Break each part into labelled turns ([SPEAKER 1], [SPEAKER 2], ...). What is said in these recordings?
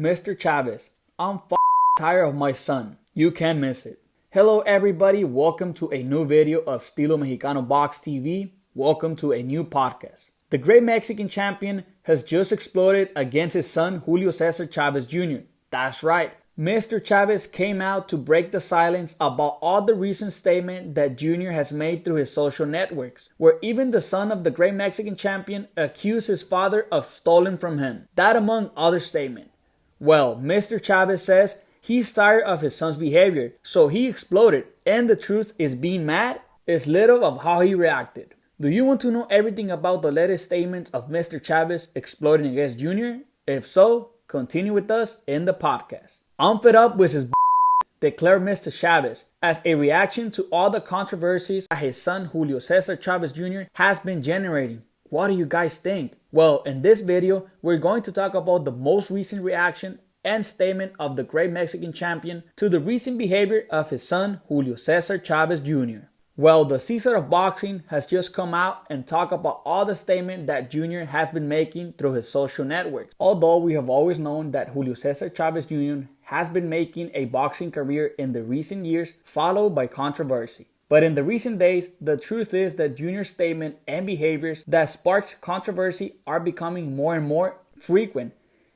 [SPEAKER 1] Mr. Chavez, I'm tired of my son. You can't miss it. Hello everybody, welcome to a new video of Estilo Mexicano Box TV. Welcome to a new podcast. The great Mexican champion has just exploded against his son Julio Cesar Chavez Jr. That's right, Mr. Chavez came out to break the silence about all the recent statements that Jr. has made through his social networks, where even the son of the great Mexican champion accused his father of stealing from him. That among other statements. Well, Mr. Chavez says he's tired of his son's behavior, so he exploded, and the truth is being mad is little of how he reacted. Do you want to know everything about the latest statements of Mr. Chavez exploding against Jr.? If so, continue with us in the podcast. I'm fed up with his declared Mr. Chavez as a reaction to all the controversies that his son Julio Cesar Chavez Jr. has been generating. What do you guys think? Well, in this video, we're going to talk about the most recent reaction and statement of the great Mexican champion to the recent behavior of his son Julio Cesar Chavez Jr. Well, the Caesar of boxing has just come out and talked about all the statements that Jr. has been making through his social networks. Although we have always known that Julio Cesar Chavez Jr. has been making a boxing career in the recent years, followed by controversy. But in the recent days, the truth is that Jr.'s statement and behaviors that sparks controversy are becoming more and more frequent.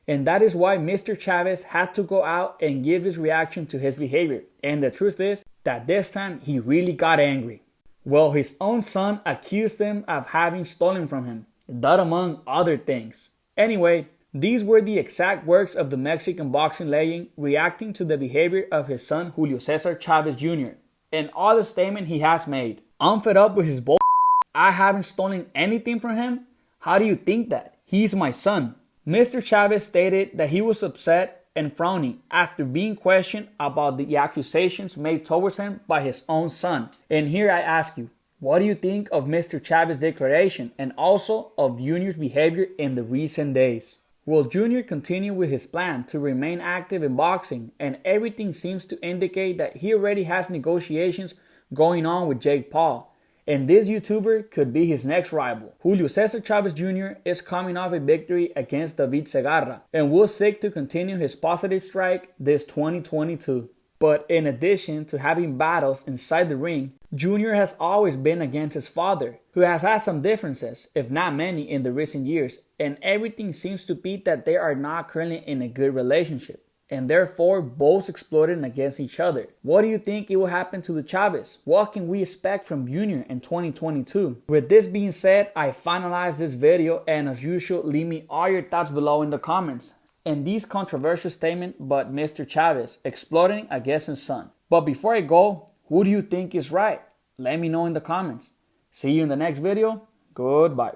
[SPEAKER 1] And that is why Mr. Chavez had to go out and give his reaction to his behavior. And the truth is that this time he really got angry. Well, his own son accused him of having stolen from him, that among other things. Anyway, these were the exact words of the Mexican boxing legend reacting to the behavior of his son Julio Cesar Chavez Jr. and all the statement he has made. I'm fed up with his bull. I haven't stolen anything from him. How do you think that? He's my son. Mr. Chavez stated that he was upset and frowning after being questioned about the accusations made towards him by his own son. And here I ask you, what do you think of Mr. Chavez's declaration and also of Jr.'s behavior in the recent days? Will Jr. continue with his plan to remain active in boxing, and everything seems to indicate that he already has negotiations going on with Jake Paul, and this YouTuber could be his next rival. Julio Cesar Chavez Jr. is coming off a victory against David Segarra and will seek to continue his positive streak this 2022. But in addition to having battles inside the ring, Jr. has always been against his father, who has had some differences, if not many, in the recent years, and everything seems to be that they are not currently in a good relationship, and therefore both exploding against each other. What do you think it will happen to the Chavez? What can we expect from Jr. in 2022? With this being said, I finalize this video, and as usual, leave me all your thoughts below in the comments. And these controversial statements about Mr. Chavez exploding against his son. But before I go, who do you think is right? Let me know in the comments. See you in the next video. Goodbye.